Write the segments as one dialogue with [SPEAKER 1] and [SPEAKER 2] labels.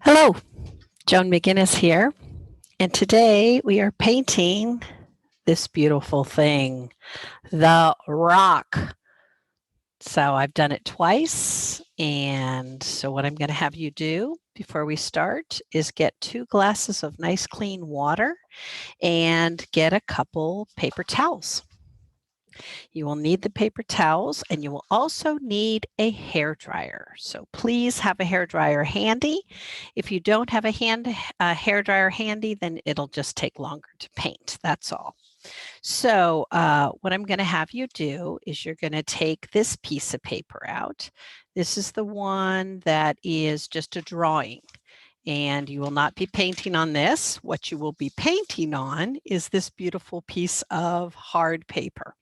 [SPEAKER 1] Hello, Joan McGinnis here, and today we are painting this beautiful thing, the rock. So I've done it twice, and so what I'm going to have you do before we start is get 2 glasses of nice clean water and get a couple paper towels. You will need the paper towels and you will also need a hair dryer. So please have a hair dryer handy. If you don't have a hair dryer handy, then it'll just take longer to paint. That's all. So what I'm going to have you do is you're going to take this piece of paper out. This is the one that is just a drawing. And you will not be painting on this. What you will be painting on is this beautiful piece of hard paper.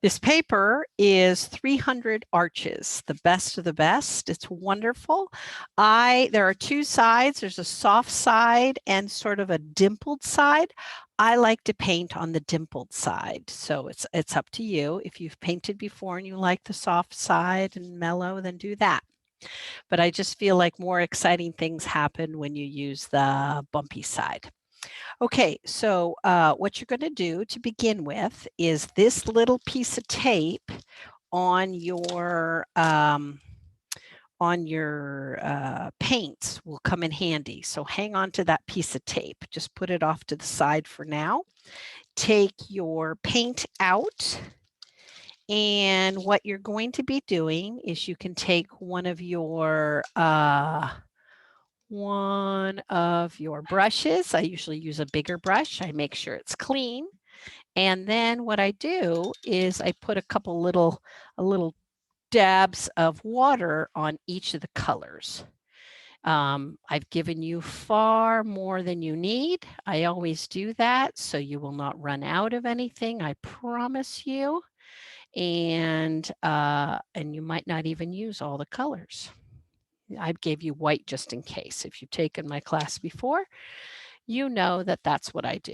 [SPEAKER 1] This paper is 300 arches, the best of the best. It's wonderful. There are 2 sides. There's a soft side and sort of a dimpled side. I like to paint on the dimpled side, so it's up to you. If you've painted before and you like the soft side and mellow, then do that. But I just feel like more exciting things happen when you use the bumpy side. Okay, so what you're going to do to begin with is this little piece of tape on your paints will come in handy. So hang on to that piece of tape. Just put it off to the side for now. Take your paint out. And what you're going to be doing is you can take one of your brushes. I usually use a bigger brush. I make sure it's clean. And then what I do is I put a little dabs of water on each of the colors. I've given you far more than you need. I always do that so you will not run out of anything, I promise you. And you might not even use all the colors. I gave you white just in case. If you've taken my class before, you know that that's what I do.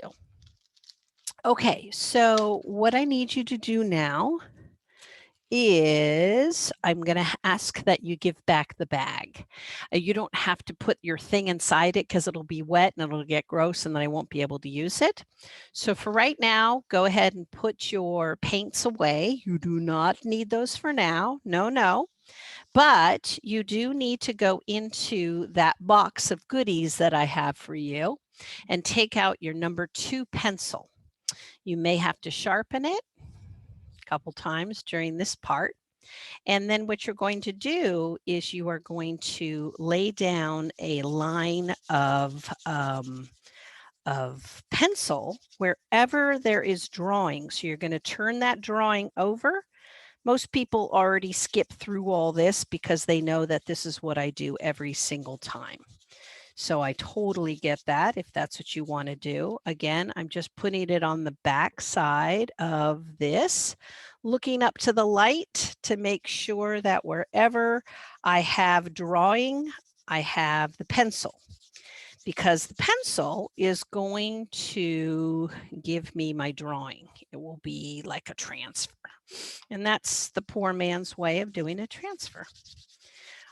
[SPEAKER 1] Okay, so what I need you to do now is I'm going to ask that you give back the bag. You don't have to put your thing inside it because it'll be wet and it'll get gross and then I won't be able to use it. So for right now, go ahead and put your paints away. You do not need those for now. No, no. But you do need to go into that box of goodies that I have for you and take out your number 2 pencil. You may have to sharpen it a couple times during this part. And then what you're going to do is you are going to lay down a line of pencil wherever there is drawing. So you're going to turn that drawing over. Most people already skip through all this because they know that this is what I do every single time. So I totally get that if that's what you want to do. Again, I'm just putting it on the back side of this, looking up to the light to make sure that wherever I have drawing, I have the pencil. Because the pencil is going to give me my drawing. It will be like a transfer. And that's the poor man's way of doing a transfer.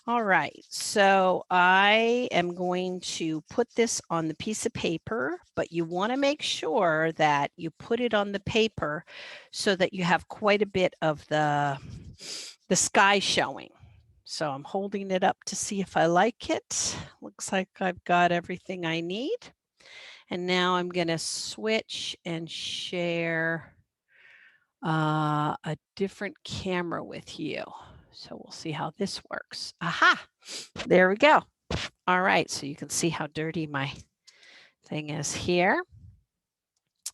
[SPEAKER 1] All right, so I am going to put this on the piece of paper, but you want to make sure that you put it on the paper so that you have quite a bit of the sky showing. So I'm holding it up to see if I like it. Looks like I've got everything I need. And now I'm going to switch and share a different camera with you. So we'll see how this works. Aha, there we go. All right, so you can see how dirty my thing is here.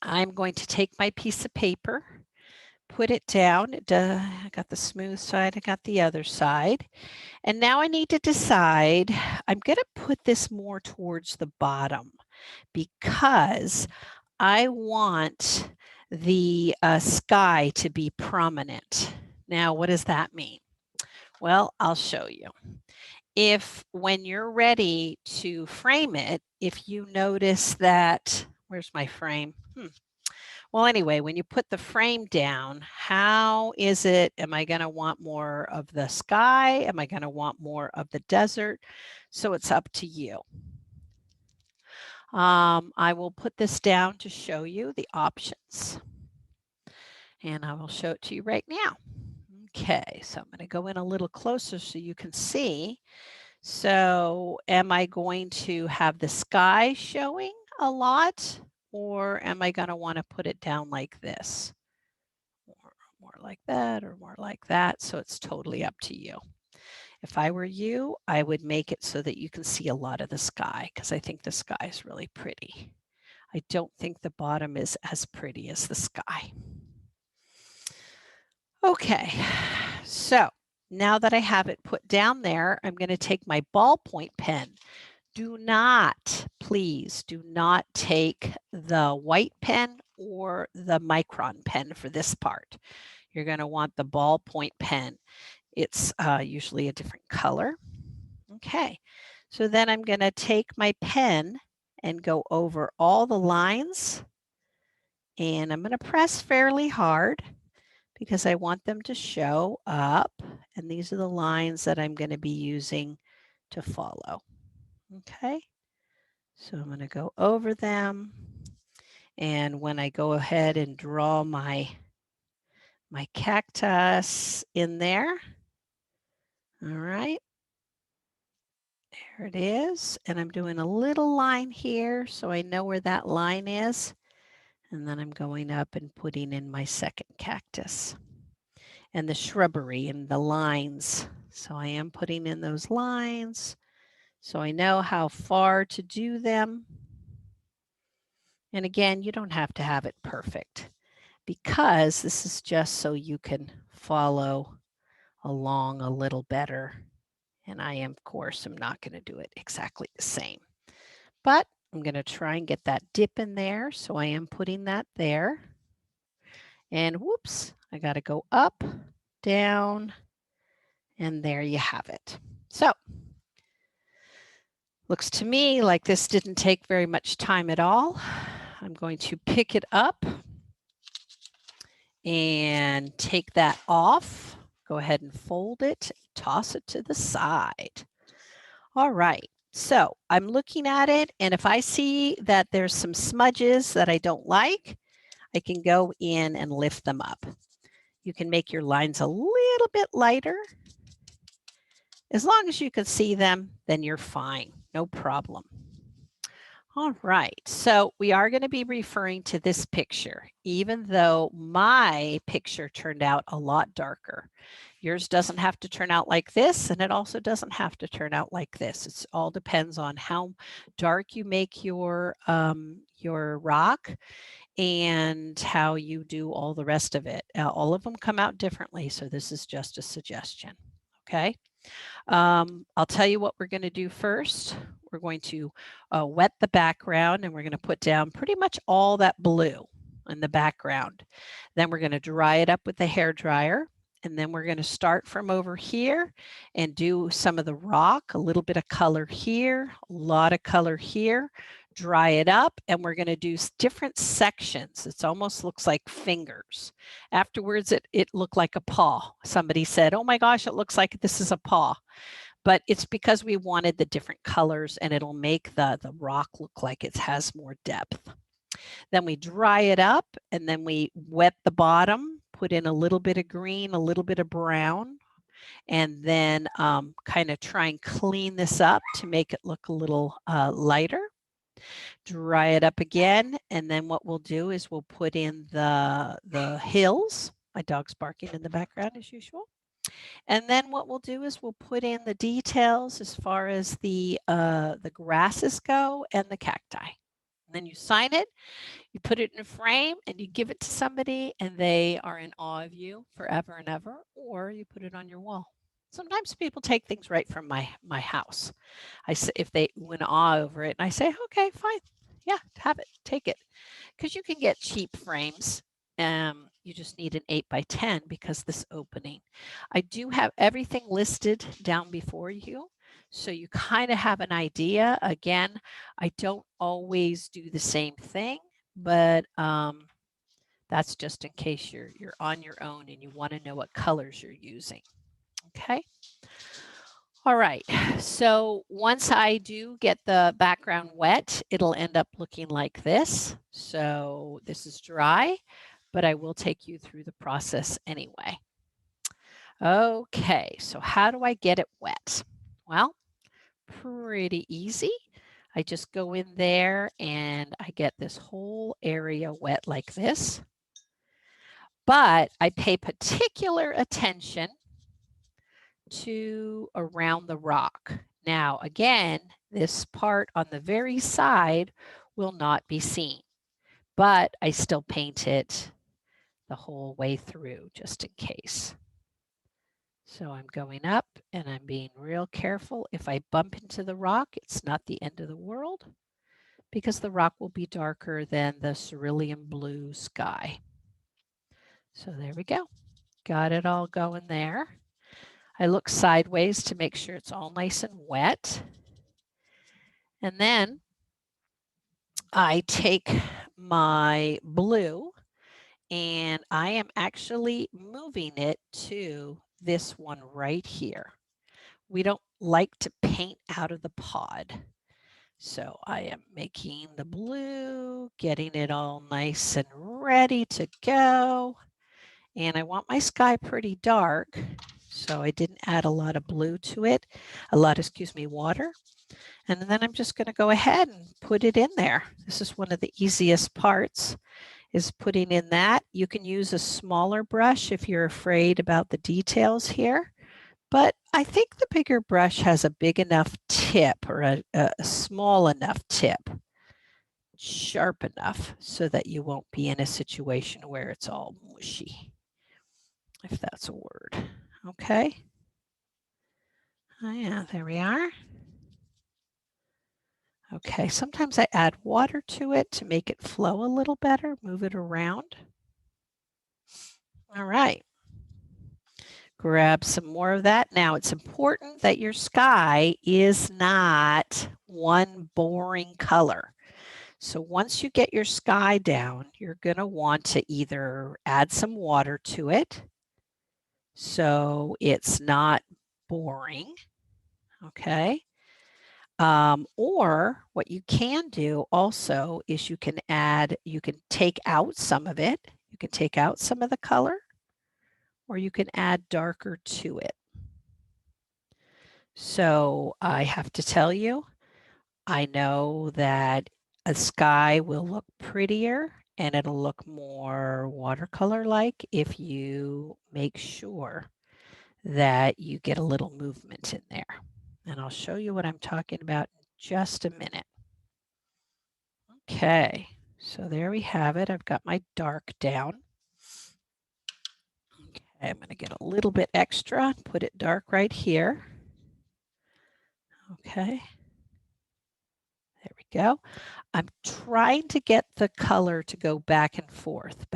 [SPEAKER 1] I'm going to take my piece of paper, put it down. I got the smooth side, I got the other side. And now I need to decide, I'm going to put this more towards the bottom because I want the sky to be prominent. Now, what does that mean? Well, I'll show you. When you're ready to frame it, if you notice that, where's my frame? Well, anyway, when you put the frame down, how is it? Am I going to want more of the sky? Am I going to want more of the desert? So it's up to you. I will put this down to show you the options. And I will show it to you right now. Okay, so I'm going to go in a little closer so you can see. So am I going to have the sky showing a lot, or am I going to want to put it down like this? Or more like that, or more like that. So it's totally up to you. If I were you, I would make it so that you can see a lot of the sky, because I think the sky is really pretty. I don't think the bottom is as pretty as the sky. Okay, so now that I have it put down there, I'm going to take my ballpoint pen. Do not, please do not take the white pen or the micron pen for this part. You're going to want the ballpoint pen. It's usually a different color. Okay, so then I'm going to take my pen and go over all the lines, and I'm going to press fairly hard because I want them to show up, and these are the lines that I'm going to be using to follow. Okay, so I'm going to go over them, and when I go ahead and draw my cactus in there, all right, there it is, and I'm doing a little line here so I know where that line is, and then I'm going up and putting in my second cactus and the shrubbery and the lines. So I am putting in those lines so I know how far to do them. And again, you don't have to have it perfect because this is just so you can follow along a little better. And I, of course, am not going to do it exactly the same. But I'm going to try and get that dip in there. So I am putting that there. And whoops, I got to go up, down, and there you have it. So looks to me like this didn't take very much time at all. I'm going to pick it up and take that off. Go ahead and fold it, toss it to the side. All right, so I'm looking at it, and if I see that there's some smudges that I don't like, I can go in and lift them up. You can make your lines a little bit lighter. As long as you can see them, then you're fine, no problem. All right, so we are going to be referring to this picture, even though my picture turned out a lot darker. Yours doesn't have to turn out like this, and it also doesn't have to turn out like this. It all depends on how dark you make your rock and how you do all the rest of it. All of them come out differently, so this is just a suggestion, okay? I'll tell you what we're going to do first. We're going to wet the background, and we're going to put down pretty much all that blue in the background. Then we're going to dry it up with the hair dryer. And then we're going to start from over here and do some of the rock, a little bit of color here, a lot of color here, dry it up, and we're going to do different sections. It almost looks like fingers. Afterwards, it looked like a paw. Somebody said, oh my gosh, it looks like this is a paw. But it's because we wanted the different colors, and it'll make the rock look like it has more depth. Then we dry it up, and then we wet the bottom, put in a little bit of green, a little bit of brown, and then kind of try and clean this up to make it look a little lighter. Dry it up again, and then what we'll do is we'll put in the hills. My dog's barking in the background as usual. And then what we'll do is we'll put in the details as far as the grasses go and the cacti. And then you sign it, you put it in a frame, and you give it to somebody, and they are in awe of you forever and ever, or you put it on your wall. Sometimes people take things right from my house. I say, if they win awe over it, and I say, okay, fine, yeah, have it, take it, because you can get cheap frames. You just need an 8x10 because this opening. I do have everything listed down before you, so you kind of have an idea. Again, I don't always do the same thing, but that's just in case you're on your own and you want to know what colors you're using. Okay. All right, so once I do get the background wet, it'll end up looking like this. So this is dry, but I will take you through the process anyway. Okay, so how do I get it wet? Well, pretty easy. I just go in there and I get this whole area wet like this. But I pay particular attention to around the rock. Now, again, this part on the very side will not be seen, but I still paint it the whole way through just in case. So I'm going up and I'm being real careful. If I bump into the rock, it's not the end of the world because the rock will be darker than the cerulean blue sky. So there we go. Got it all going there. I look sideways to make sure it's all nice and wet. And then I take my blue and I am actually moving it to this one right here. We don't like to paint out of the pod. So I am making the blue, getting it all nice and ready to go. And I want my sky pretty dark, so I didn't add a lot of blue to it, water. And then I'm just going to go ahead and put it in there. This is one of the easiest parts, is putting in that. You can use a smaller brush if you're afraid about the details here, but I think the bigger brush has a big enough tip or a small enough tip, sharp enough so that you won't be in a situation where it's all mushy, if that's a word. Okay. Oh yeah, there we are. Okay, sometimes I add water to it to make it flow a little better, move it around. All right. Grab some more of that. Now it's important that your sky is not one boring color. So once you get your sky down, you're going to want to either add some water to it so it's not boring, okay? Or what you can do also is you can take out some of it. You can take out some of the color, or you can add darker to it. So I have to tell you, I know that a sky will look prettier and it'll look more watercolor-like if you make sure that you get a little movement in there. And I'll show you what I'm talking about in just a minute. Okay, so there we have it. I've got my dark down. Okay, I'm going to get a little bit extra, put it dark right here. Okay, there we go. I'm trying to get the color to go back and forth,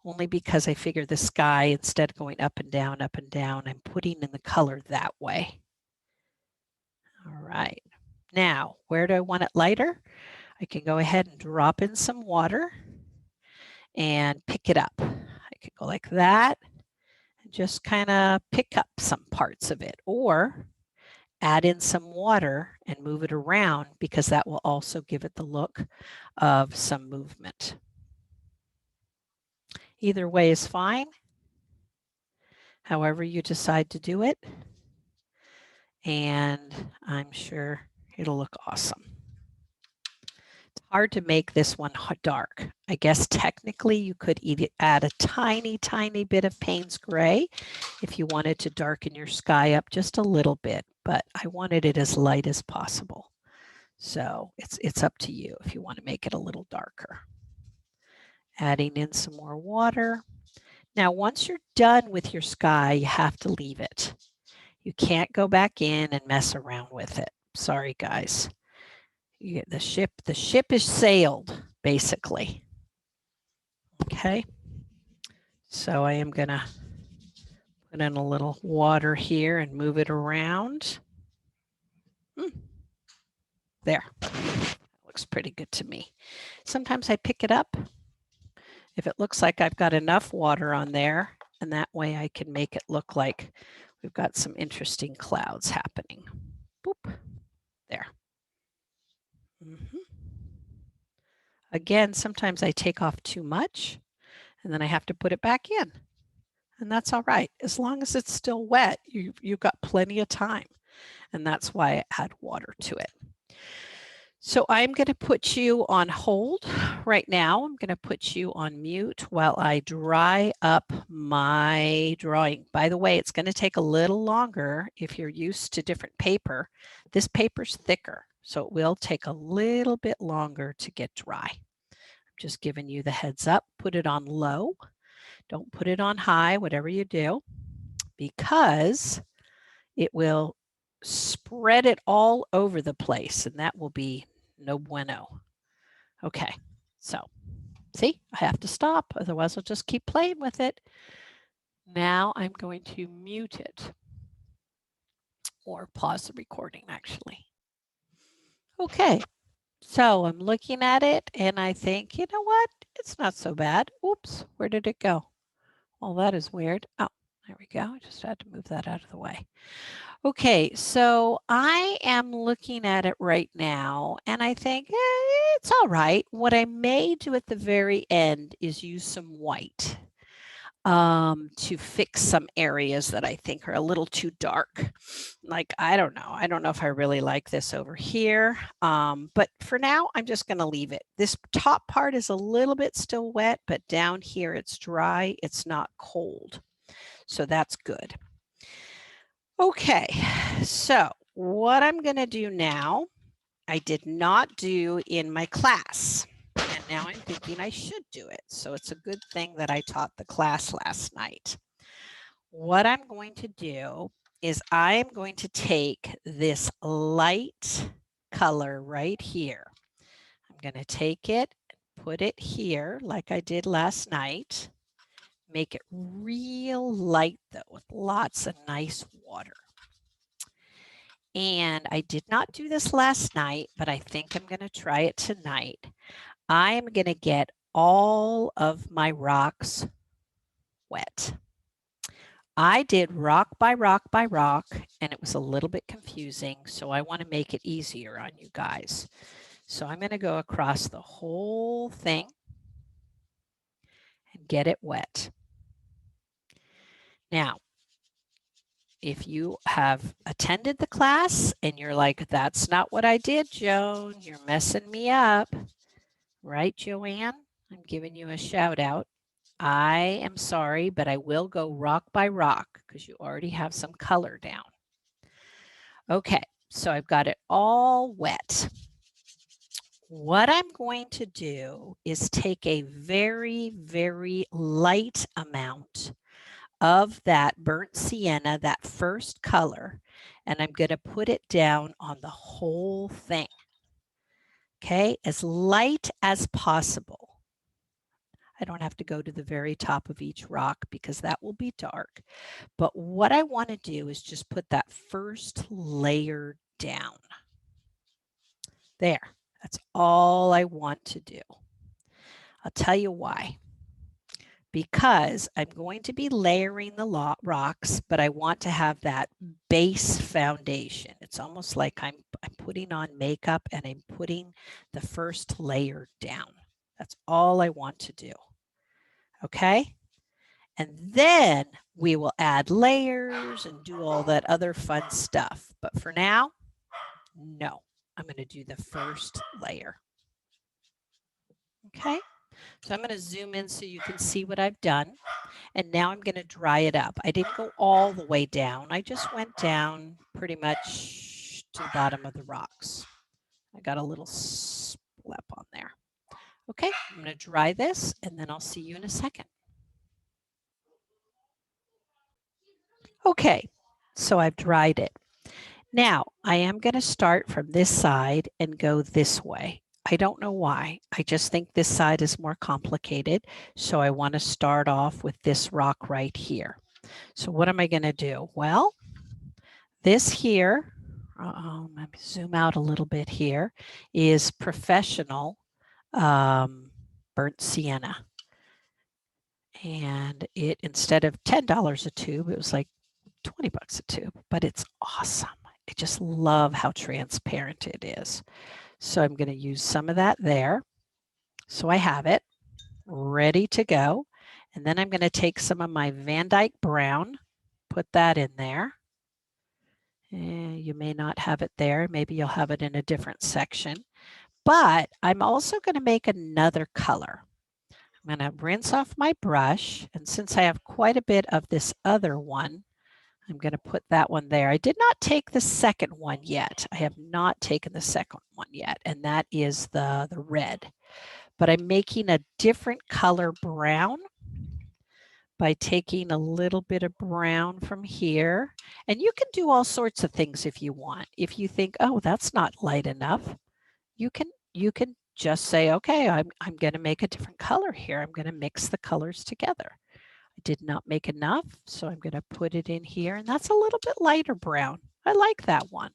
[SPEAKER 1] only because I figure the sky, instead of going up and down, I'm putting in the color that way. All right, now where do I want it lighter? I can go ahead and drop in some water and pick it up. I could go like that and just kind of pick up some parts of it, or add in some water and move it around, because that will also give it the look of some movement. Either way is fine, however you decide to do it, and I'm sure it'll look awesome. It's hard to make this one dark. I guess technically you could add a tiny, tiny bit of Payne's Gray if you wanted to darken your sky up just a little bit, but I wanted it as light as possible. So it's up to you if you want to make it a little darker. Adding in some more water. Now, once you're done with your sky, you have to leave it. You can't go back in and mess around with it. Sorry, guys. The ship is sailed, basically. Okay. So I am going to put in a little water here and move it around. There. Looks pretty good to me. Sometimes I pick it up if it looks like I've got enough water on there, and that way I can make it look like we've got some interesting clouds happening. Boop, there. Again, sometimes I take off too much and then I have to put it back in. And that's all right. As long as it's still wet, you've got plenty of time. And that's why I add water to it. So I'm going to put you on hold right now. I'm going to put you on mute while I dry up my drawing. By the way, it's going to take a little longer if you're used to different paper. This paper's thicker, so it will take a little bit longer to get dry. I'm just giving you the heads up. Put it on low. Don't put it on high, whatever you do, because it will spread it all over the place, and that will be no bueno. Okay, so see, I have to stop, otherwise I'll just keep playing with it. Now I'm going to mute it, or pause the recording actually. Okay, so I'm looking at it and I think, you know what, it's not so bad. Oops, where did it go? Well, that is weird. Oh, there we go. I just had to move that out of the way. Okay, so I am looking at it right now and I think it's all right. What I may do at the very end is use some white to fix some areas that I think are a little too dark. Like, I don't know if I really like this over here, but for now, I'm just going to leave it. This top part is a little bit still wet, but down here it's dry. It's not cold. So that's good. Okay, so what I'm going to do now, I did not do in my class. And now I'm thinking I should do it. So it's a good thing that I taught the class last night. What I'm going to do is I am going to take this light color right here. I'm going to take it, put it here like I did last night. Make it real light though, with lots of nice water. And I did not do this last night, but I think I'm going to try it tonight. I am going to get all of my rocks wet. I did rock by rock by rock, and it was a little bit confusing, so I want to make it easier on you guys. So I'm going to go across the whole thing and get it wet. Now, if you have attended the class and you're like, that's not what I did, Joan, you're messing me up. Right, Joanne? I'm giving you a shout out. I am sorry, but I will go rock by rock because you already have some color down. Okay, so I've got it all wet. What I'm going to do is take a very, very light amount of that burnt sienna, that first color, and I'm going to put it down on the whole thing. Okay, as light as possible. I don't have to go to the very top of each rock because that will be dark. But what I want to do is just put that first layer down. There, that's all I want to do. I'll tell you why. Because I'm going to be layering the rocks, but I want to have that base foundation. It's almost like I'm putting on makeup and I'm putting the first layer down. That's all I want to do. Okay? And then we will add layers and do all that other fun stuff. But for now, no, I'm going to do the first layer. Okay? So I'm going to zoom in so you can see what I've done. And now I'm going to dry it up. I didn't go all the way down. I just went down pretty much to the bottom of the rocks. I got a little split on there. Okay, I'm going to dry this and then I'll see you in a second. Okay, so I've dried it. Now I am going to start from this side and go this way. I don't know why. I just think this side is more complicated. So I want to start off with this rock right here. So what am I going to do? Well, this here, let me zoom out a little bit here, is professional burnt sienna. And it, instead of $10 a tube, it was like 20 bucks a tube, but it's awesome. I just love how transparent it is. So I'm going to use some of that there. So I have it ready to go. And then I'm going to take some of my Van Dyke Brown, put that in there. You may not have it there. Maybe you'll have it in a different section. But I'm also going to make another color. I'm going to rinse off my brush. And since I have quite a bit of this other one, I'm going to put that one there. I did not take the second one yet. I have not taken the second one yet. And that is the red. But I'm making a different color brown by taking a little bit of brown from here. And you can do all sorts of things if you want. If you think, oh, that's not light enough, you can just say, okay, I'm going to make a different color here. I'm going to mix the colors together. I did not make enough, so I'm going to put it in here. And that's a little bit lighter brown. I like that one.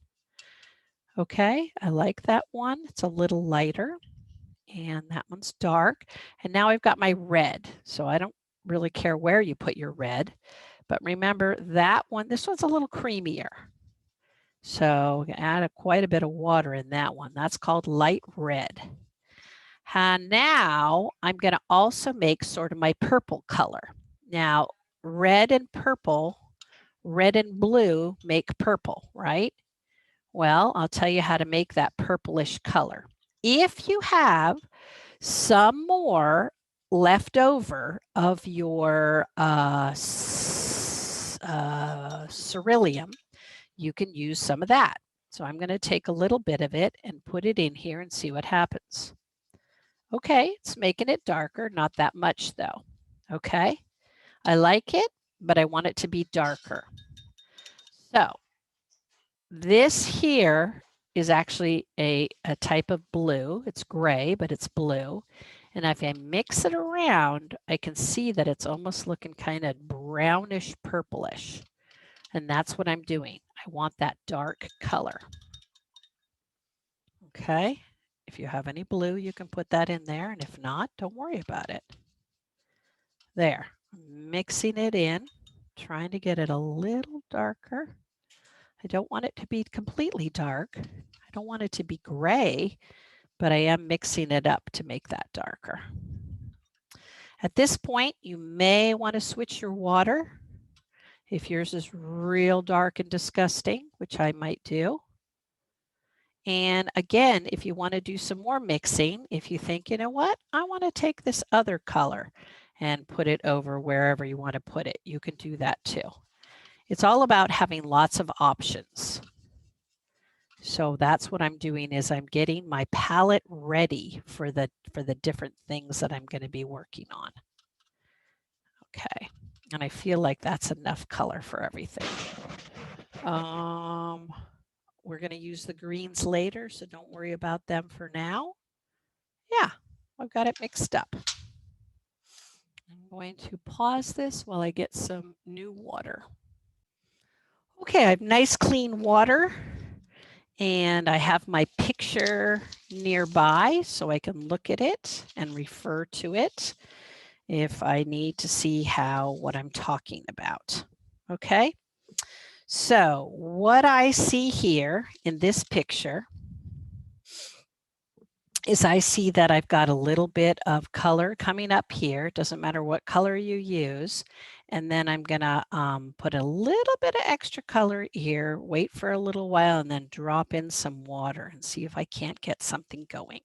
[SPEAKER 1] Okay, I like that one. It's a little lighter. And that one's dark. And now I've got my red. So I don't really care where you put your red. But remember that one, this one's a little creamier. So add quite a bit of water in that one. That's called light red. And now I'm going to also make sort of my purple color. Now, red and purple, red and blue make purple, right? Well, I'll tell you how to make that purplish color. If you have some more left over of your cerulean, you can use some of that. So I'm going to take a little bit of it and put it in here and see what happens. Okay, it's making it darker, not that much though. Okay, I like it, but I want it to be darker. So this here is actually a type of blue. It's gray, but it's blue. And if I mix it around, I can see that it's almost looking kind of brownish purplish. And that's what I'm doing. I want that dark color. Okay, if you have any blue, you can put that in there. And if not, don't worry about it. There, mixing it in, trying to get it a little darker. I don't want it to be completely dark. I don't want it to be gray, but I am mixing it up to make that darker. At this point, you may want to switch your water if yours is real dark and disgusting, which I might do. And again, if you want to do some more mixing, if you think, you know what, I want to take this other color and put it over wherever you want to put it, you can do that too. It's all about having lots of options. So that's what I'm doing is I'm getting my palette ready for the different things that I'm going to be working on. Okay, and I feel like that's enough color for everything. We're going to use the greens later, so don't worry about them for now. Yeah, I've got it mixed up. I'm going to pause this while I get some new water. Okay, I have nice clean water. And I have my picture nearby so I can look at it and refer to it if I need to see what I'm talking about. Okay, so what I see here in this picture is I see that I've got a little bit of color coming up here. It doesn't matter what color you use. And then I'm going to put a little bit of extra color here, wait for a little while, and then drop in some water and see if I can't get something going.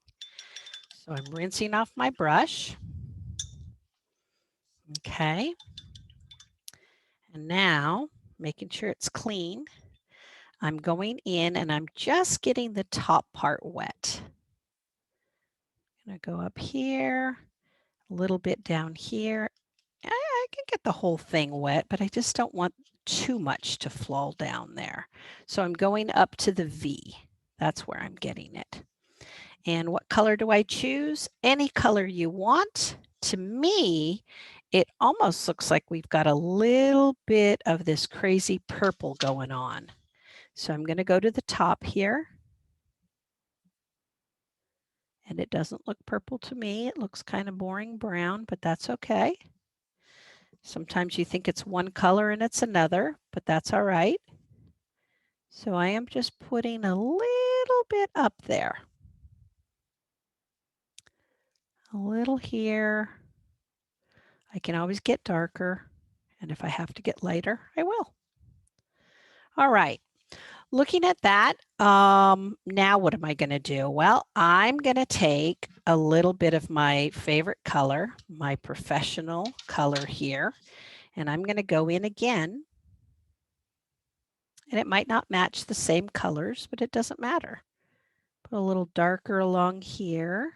[SPEAKER 1] So I'm rinsing off my brush. Okay. And now, making sure it's clean, I'm going in and I'm just getting the top part wet. I'm going to go up here, a little bit down here. I can get the whole thing wet, but I just don't want too much to fall down there. So I'm going up to the V. That's where I'm getting it. And what color do I choose? Any color you want. To me, it almost looks like we've got a little bit of this crazy purple going on. So I'm going to go to the top here. And it doesn't look purple to me. It looks kind of boring brown, but that's okay. Sometimes you think it's one color and it's another, but that's all right. So I am just putting a little bit up there. A little here. I can always get darker, and if I have to get lighter, I will. All right. Looking at that, now what am I going to do? Well, I'm going to take a little bit of my favorite color, my professional color here, and I'm going to go in again. And it might not match the same colors, but it doesn't matter. Put a little darker along here.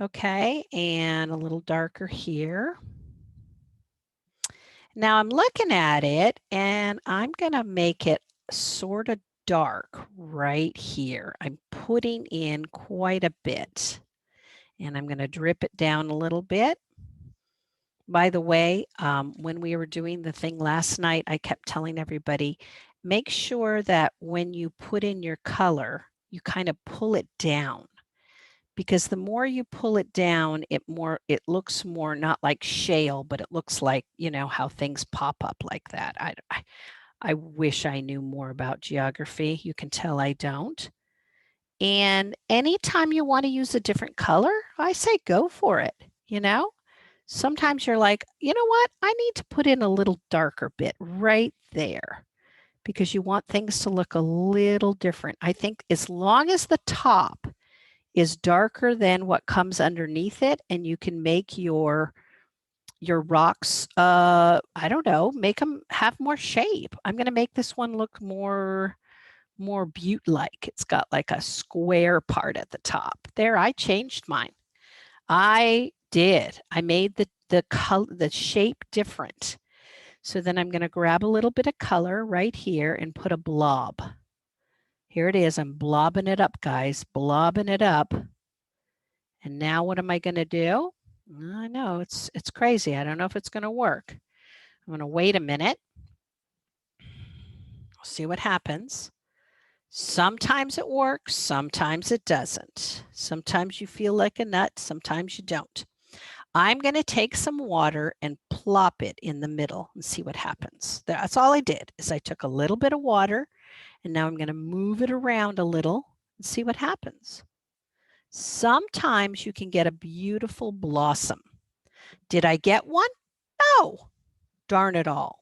[SPEAKER 1] Okay, and a little darker here. Now I'm looking at it and I'm going to make it sort of dark right here. I'm putting in quite a bit and I'm going to drip it down a little bit. By the way, when we were doing the thing last night, I kept telling everybody, make sure that when you put in your color, you kind of pull it down. Because the more you pull it down, it looks more not like shale, but it looks like, you know, how things pop up like that. I wish I knew more about geography. You can tell I don't. And anytime you want to use a different color, I say go for it, you know? Sometimes you're like, you know what? I need to put in a little darker bit right there because you want things to look a little different. I think as long as the top is darker than what comes underneath it, and you can make your rocks, I don't know, make them have more shape. I'm going to make this one look more butte-like. It's got like a square part at the top. There, I changed mine. I did. I made the color, the shape different. So then I'm going to grab a little bit of color right here and put a blob. Here it is. I'm blobbing it up, guys, blobbing it up. And now what am I going to do? I know it's crazy. I don't know if it's going to work. I'm going to wait a minute. See what happens. Sometimes it works, sometimes it doesn't. Sometimes you feel like a nut, sometimes you don't. I'm going to take some water and plop it in the middle and see what happens. That's all I did is I took a little bit of water and now I'm going to move it around a little and see what happens. Sometimes you can get a beautiful blossom. Did I get one? No, darn it all.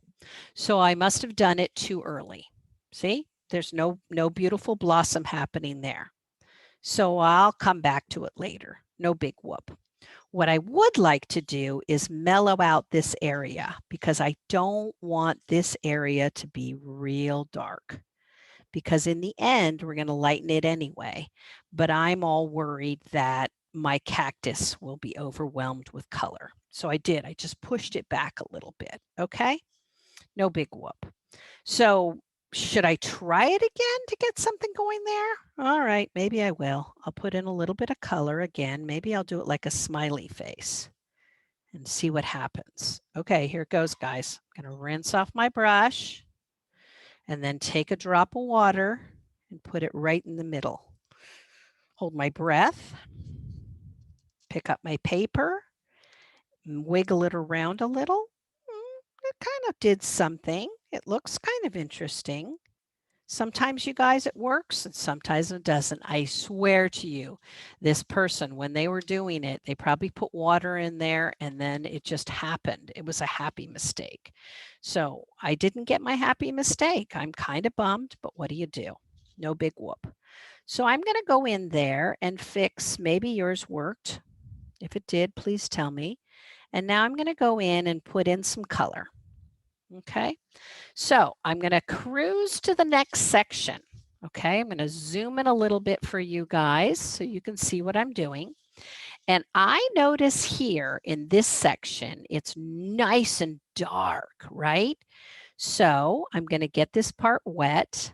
[SPEAKER 1] So I must have done it too early. See, there's no beautiful blossom happening there. So I'll come back to it later. No big whoop. What I would like to do is mellow out this area because I don't want this area to be real dark. Because in the end, we're going to lighten it anyway. But I'm all worried that my cactus will be overwhelmed with color. So I did. I just pushed it back a little bit. Okay. No big whoop. So should I try it again to get something going there? All right, maybe I will. I'll put in a little bit of color again. Maybe I'll do it like a smiley face and see what happens. Okay, here it goes, guys. I'm going to rinse off my brush and then take a drop of water and put it right in the middle. Hold my breath, pick up my paper, wiggle it around a little. It kind of did something. It looks kind of interesting. Sometimes, you guys, it works and sometimes it doesn't. I swear to you, this person, when they were doing it, they probably put water in there and then it just happened. It was a happy mistake. So I didn't get my happy mistake. I'm kind of bummed, but what do you do? No big whoop. So I'm going to go in there and fix, maybe yours worked. If it did, please tell me. And now I'm going to go in and put in some color. Okay, so I'm going to cruise to the next section. Okay, I'm going to zoom in a little bit for you guys so you can see what I'm doing. And I notice here in this section, it's nice and dark, right? So I'm going to get this part wet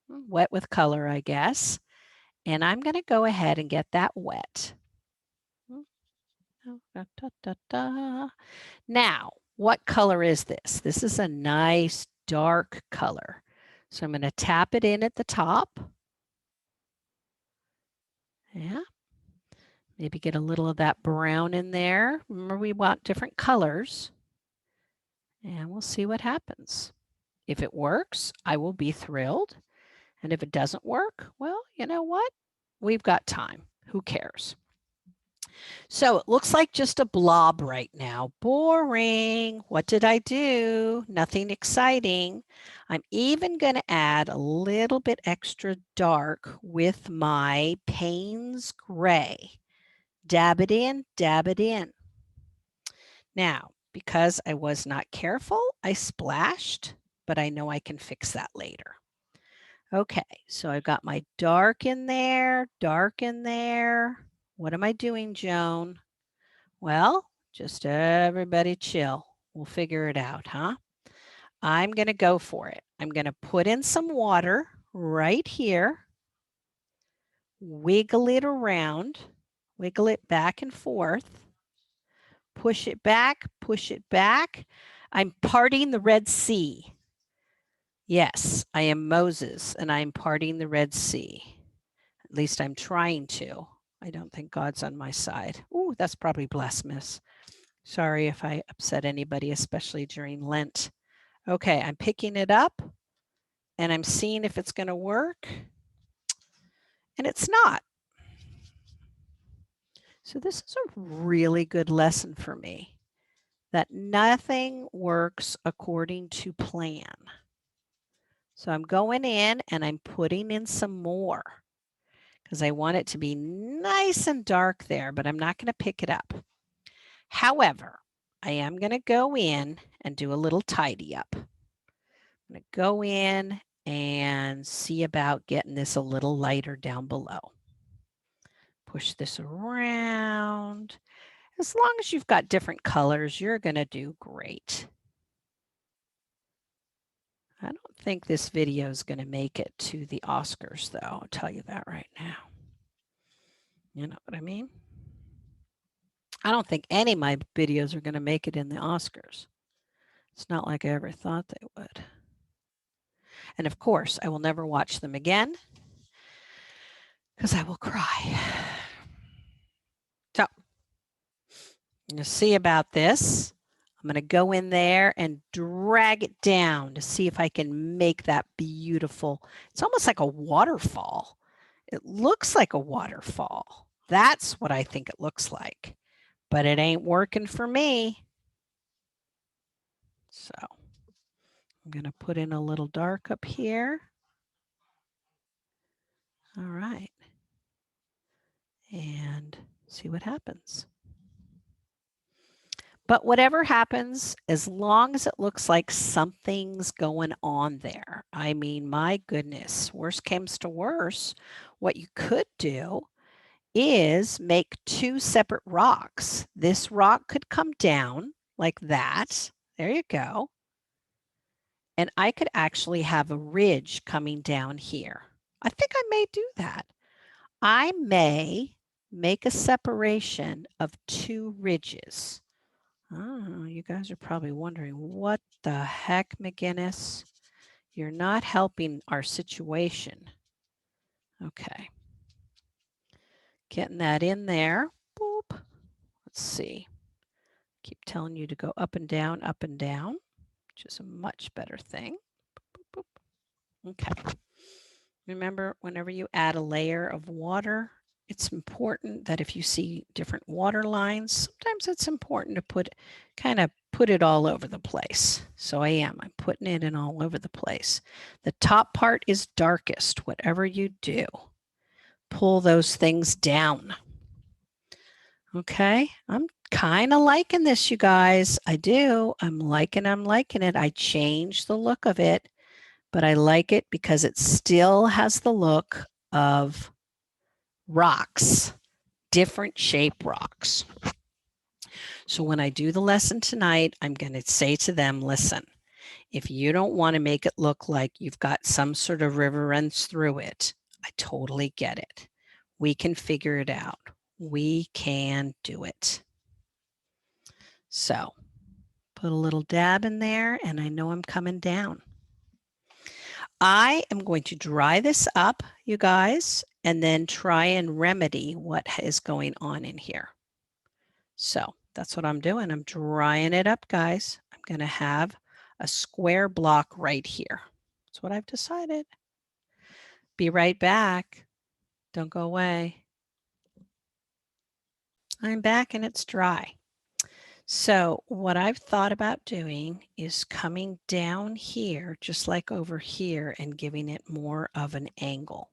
[SPEAKER 1] with color, I guess. And I'm going to go ahead and get that wet. Now, what color is this? This is a nice dark color. So I'm going to tap it in at the top. Yeah. Maybe get a little of that brown in there. Remember, we want different colors. And we'll see what happens. If it works, I will be thrilled. And if it doesn't work, well, you know what? We've got time. Who cares? So it looks like just a blob right now. Boring. What did I do? Nothing exciting. I'm even going to add a little bit extra dark with my Payne's Gray. Dab it in, dab it in. Now, because I was not careful, I splashed, but I know I can fix that later. Okay, so I've got my dark in there, dark in there. What am I doing, Joan? Well, just everybody chill. We'll figure it out, huh? I'm going to go for it. I'm going to put in some water right here, wiggle it around, wiggle it back and forth, push it back, push it back. I'm parting the Red Sea. Yes, I am Moses and I'm parting the Red Sea. At least I'm trying to. I don't think God's on my side. Ooh, that's probably blasphemous. Sorry if I upset anybody, especially during Lent. Okay, I'm picking it up and I'm seeing if it's going to work. And it's not. So this is a really good lesson for me, that nothing works according to plan. So I'm going in and I'm putting in some more because I want it to be nice and dark there, but I'm not going to pick it up. However, I am going to go in and do a little tidy up. I'm going to go in and see about getting this a little lighter down below. Push this around. As long as you've got different colors, you're going to do great. I don't think this video is going to make it to the Oscars, though. I'll tell you that right now. You know what I mean? I don't think any of my videos are going to make it in the Oscars. It's not like I ever thought they would. And of course, I will never watch them again because I will cry. So, I'm going to see about this. I'm going to go in there and drag it down to see if I can make that beautiful. It's almost like a waterfall. It looks like a waterfall. That's what I think it looks like. But it ain't working for me. So I'm going to put in a little dark up here. All right. And see what happens. But whatever happens, as long as it looks like something's going on there. I mean, my goodness, worst comes to worst, what you could do is make two separate rocks. This rock could come down like that. There you go. And I could actually have a ridge coming down here. I think I may do that. I may make a separation of two ridges. Oh, you guys are probably wondering, what the heck, McGinnis? You're not helping our situation. Okay. Getting that in there. Boop. Let's see. Keep telling you to go up and down, which is a much better thing. Boop, boop, boop. Okay. Remember, whenever you add a layer of water, it's important that if you see different water lines, sometimes it's important to kind of put it all over the place. So I'm putting it in all over the place. The top part is darkest, whatever you do. Pull those things down. Okay, I'm kind of liking this, you guys. I do. I'm liking it. I changed the look of it, but I like it because it still has the look of rocks, different shape rocks. So when I do the lesson tonight, I'm going to say to them, listen, if you don't want to make it look like you've got some sort of river runs through it, I totally get it. We can figure it out. We can do it. So put a little dab in there and I know I'm coming down. I am going to dry this up, you guys, and then try and remedy what is going on in here. So that's what I'm doing. I'm drying it up, guys. I'm going to have a square block right here. That's what I've decided. Be right back. Don't go away. I'm back and it's dry. So what I've thought about doing is coming down here, just like over here, and giving it more of an angle.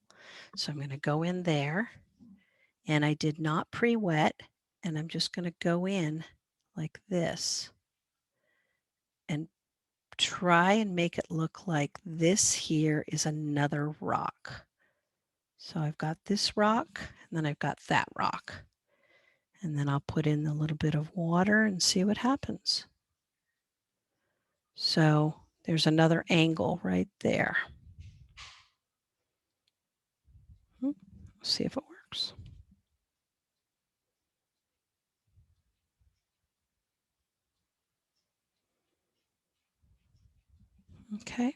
[SPEAKER 1] So I'm going to go in there, and I did not pre-wet, and I'm just going to go in like this and try and make it look like this here is another rock. So I've got this rock, and then I've got that rock. And then I'll put in a little bit of water and see what happens. So there's another angle right there. Let's see if it works. Okay.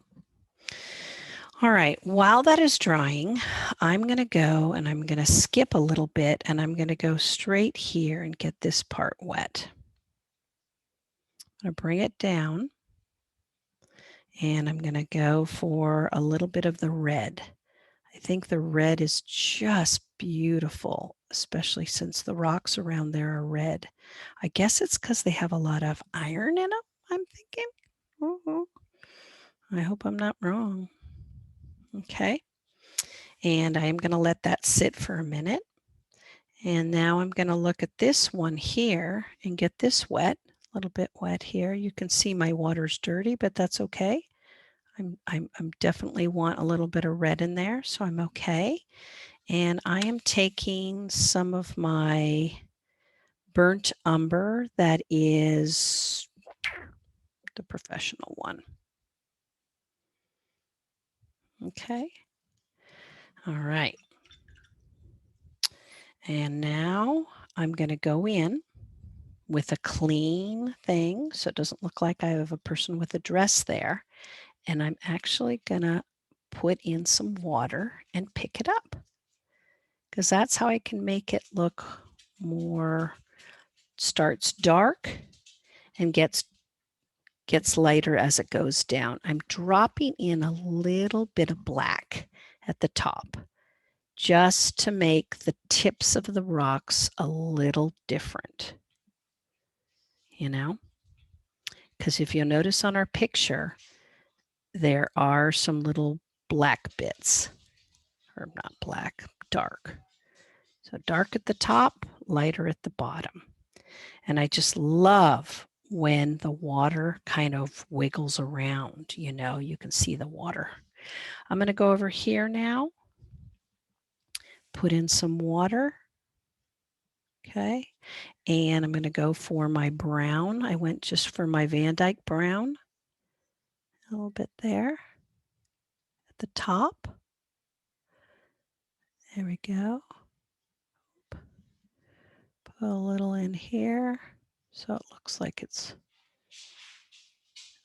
[SPEAKER 1] All right, while that is drying, I'm going to go and I'm going to skip a little bit, and I'm going to go straight here and get this part wet. I'm going to bring it down, and I'm going to go for a little bit of the red. I think the red is just beautiful, especially since the rocks around there are red. I guess it's because they have a lot of iron in them, I'm thinking. Ooh, I hope I'm not wrong. Okay. And I'm going to let that sit for a minute. And now I'm going to look at this one here and get this wet, a little bit wet here. You can see my water's dirty, but that's okay. I'm definitely want a little bit of red in there, so I'm okay. And I am taking some of my burnt umber, that is the professional one. Okay. All right. And now I'm going to go in with a clean thing so it doesn't look like I have a person with a dress there. And I'm actually going to put in some water and pick it up, because that's how I can make it look more, starts dark and gets lighter as it goes down. I'm dropping in a little bit of black at the top just to make the tips of the rocks a little different, you know, because if you'll notice on our picture, there are some little black bits, or not black, dark. So dark at the top, lighter at the bottom. And I just love when the water kind of wiggles around, you know, you can see the water. I'm going to go over here now, put in some water. Okay. And I'm going to go for my brown. I went just for my Van Dyke brown. A little bit there at the top. There we go. Put a little in here so it looks like it's,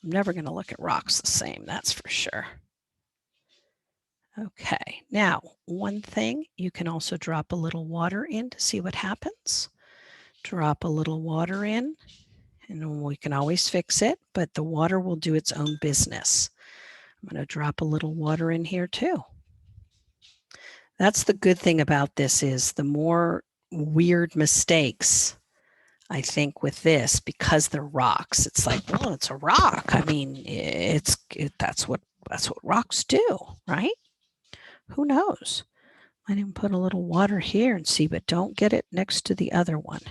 [SPEAKER 1] I'm never going to look at rocks the same, that's for sure. Okay, now one thing, you can also drop a little water in to see what happens. Drop a little water in, and we can always fix it, but the water will do its own business. I'm going to drop a little water in here too. That's the good thing about this, is the more weird mistakes, I think, with this, because they're rocks, it's like, well, it's a rock. I mean, that's what rocks do, right? Who knows? I didn't put a little water here and see, but don't get it next to the other one.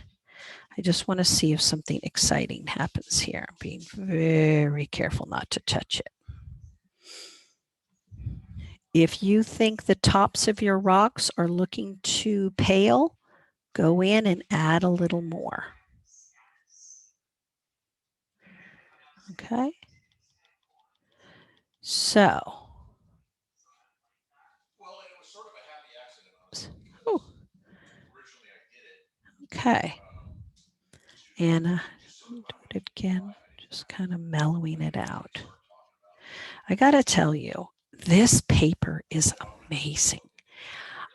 [SPEAKER 1] I just want to see if something exciting happens here. I'm being very careful not to touch it. If you think the tops of your rocks are looking too pale, go in and add a little more. Okay. So. Ooh. Okay. And do it again, just kind of mellowing it out. I got to tell you, this paper is amazing.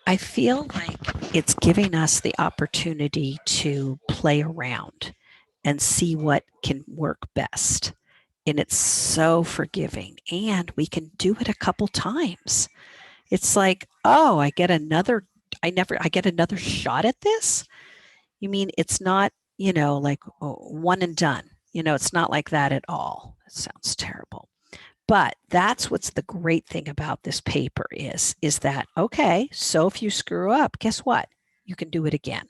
[SPEAKER 1] I feel like it's giving us the opportunity to play around and see what can work best. And it's so forgiving. And we can do it a couple times. It's like, oh, I get another shot at this. You mean it's not, like one and done. It's not like that at all. It sounds terrible. But that's what's the great thing about this paper is that, okay, so if you screw up, guess what? You can do it again.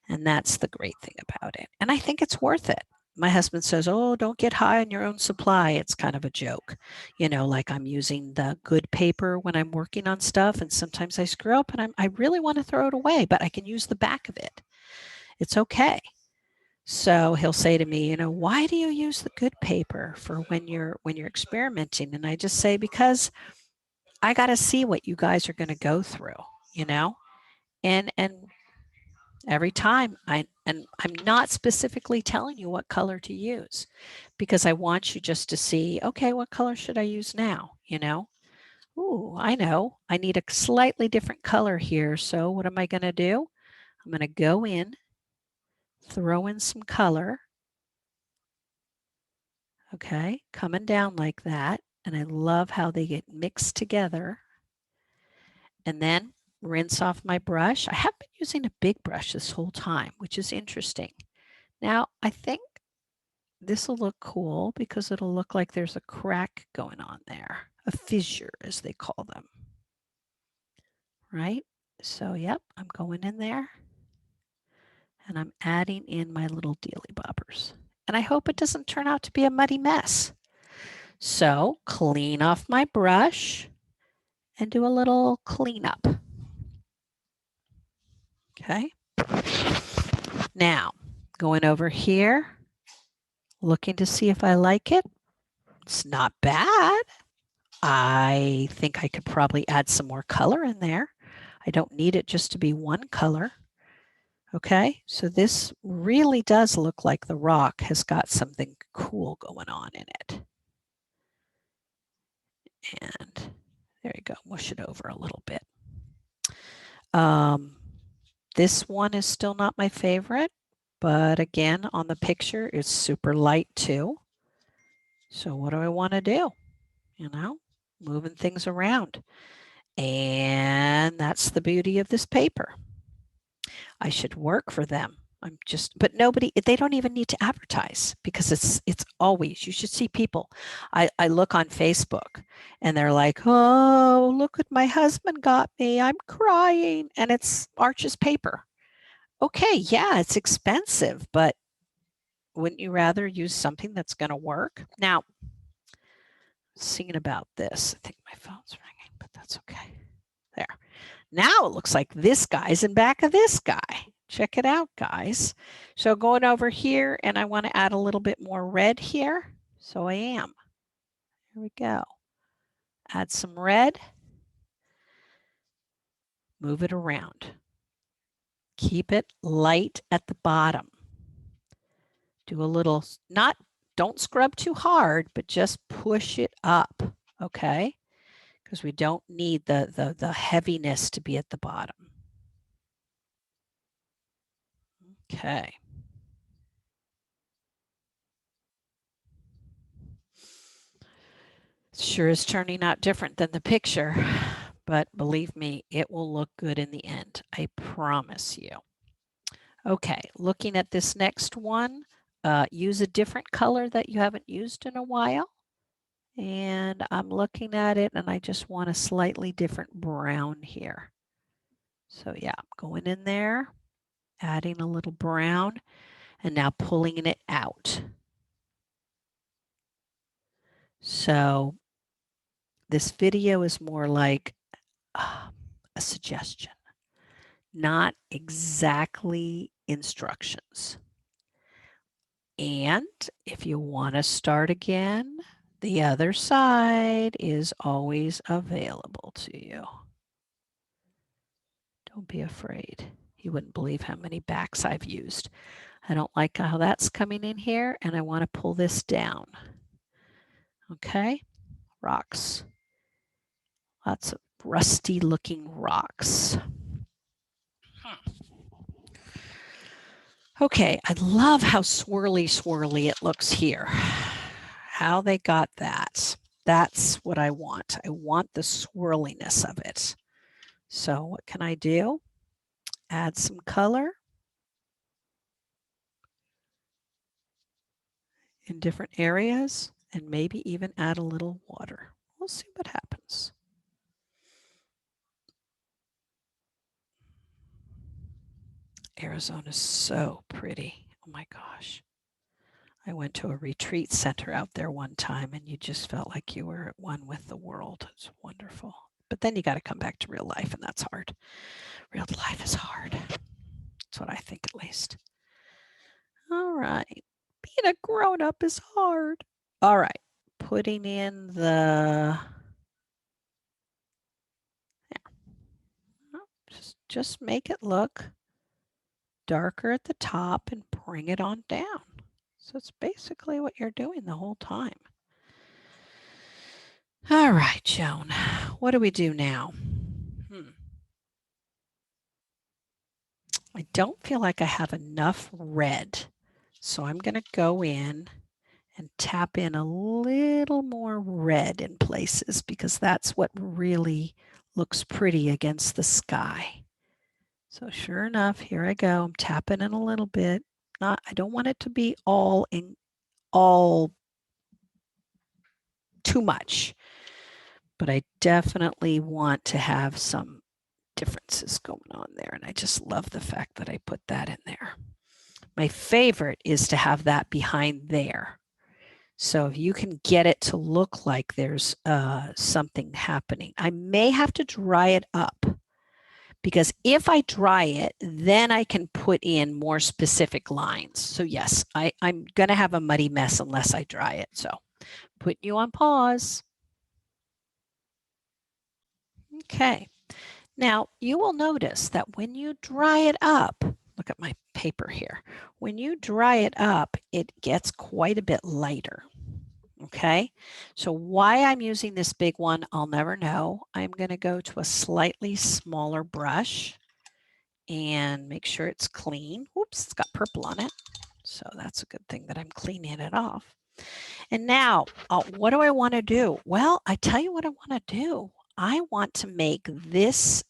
[SPEAKER 1] And that's the great thing about it. And I think it's worth it. My husband says, oh, don't get high on your own supply. It's kind of a joke, like I'm using the good paper when I'm working on stuff. And sometimes I screw up and I really want to throw it away, but I can use the back of it. It's okay. So he'll say to me, why do you use the good paper for when you're experimenting? And I just say, because I got to see what you guys are going to go through, and every time I'm not specifically telling you what color to use, because I want you just to see, okay, what color should I use now? Ooh, I know I need a slightly different color here. So what am I going to do? I'm going to go in, throw in some color. Okay, coming down like that. And I love how they get mixed together. And then rinse off my brush. I have been using a big brush this whole time, which is interesting. Now, I think this will look cool because it'll look like there's a crack going on there, a fissure as they call them. Right? So, yep, I'm going in there and I'm adding in my little dealy bobbers. And I hope it doesn't turn out to be a muddy mess. So clean off my brush and do a little cleanup. Okay. Now, going over here, looking to see if I like it. It's not bad. I think I could probably add some more color in there. I don't need it just to be one color. Okay, so this really does look like the rock has got something cool going on in it. And there you go, mush it over a little bit. This one is still not my favorite, but again, on the picture, it's super light too. So what do I want to do? Moving things around. And that's the beauty of this paper. I should work for them. But they don't even need to advertise because it's always, you should see people. I look on Facebook and they're like, oh, look what my husband got me. I'm crying. And it's Arches paper. Okay, yeah, it's expensive, but wouldn't you rather use something that's going to work? Now, thinking about this, I think my phone's ringing, but that's okay. There. Now it looks like this guy's in back of this guy. Check it out, guys. So going over here, and I want to add a little bit more red here. So I am. Here we go. Add some red. Move it around. Keep it light at the bottom. Do a little, don't scrub too hard, but just push it up, okay? Because we don't need the heaviness to be at the bottom. Okay. Sure is turning out different than the picture, but believe me, it will look good in the end. I promise you. Okay, looking at this next one, use a different color that you haven't used in a while. And I'm looking at it and I just want a slightly different brown here. So yeah, I'm going in there, adding a little brown, and now pulling it out. So this video is more like a suggestion, not exactly instructions. And if you want to start again, the other side is always available to you. Don't be afraid. You wouldn't believe how many backs I've used. I don't like how that's coming in here, and I want to pull this down. Okay, rocks. rusty looking rocks. Okay, I love how swirly it looks here. How they got that. That's what I want. I want the swirliness of it. So what can I do? Add some color in different areas and maybe even add a little water. We'll see what happens. Arizona's so pretty. Oh my gosh. I went to a retreat center out there one time and you just felt like you were at one with the world. It's wonderful. But then you got to come back to real life and that's hard. Real life is hard. That's what I think at least. All right. Being a grown-up is hard. All right. Putting in the just make it look darker at the top and bring it on down. So it's basically what you're doing the whole time. All right, Joan, what do we do now? I don't feel like I have enough red. So I'm going to go in and tap in a little more red in places because that's what really looks pretty against the sky. So sure enough, here I go. I'm tapping in a little bit. I don't want it to be all too much, but I definitely want to have some differences going on there. And I just love the fact that I put that in there. My favorite is to have that behind there. So if you can get it to look like there's something happening, I may have to dry it up because if I dry it, then I can put in more specific lines. So yes, I'm going to have a muddy mess unless I dry it. So putting you on pause. Okay. Now you will notice that when you dry it up, look at my paper here. When you dry it up, it gets quite a bit lighter. Okay, so why I'm using this big one, I'll never know. I'm going to go to a slightly smaller brush and make sure it's clean. Oops, it's got purple on it. So that's a good thing that I'm cleaning it off. And now, what do I want to do? Well, I tell you what I want to do. I want to make this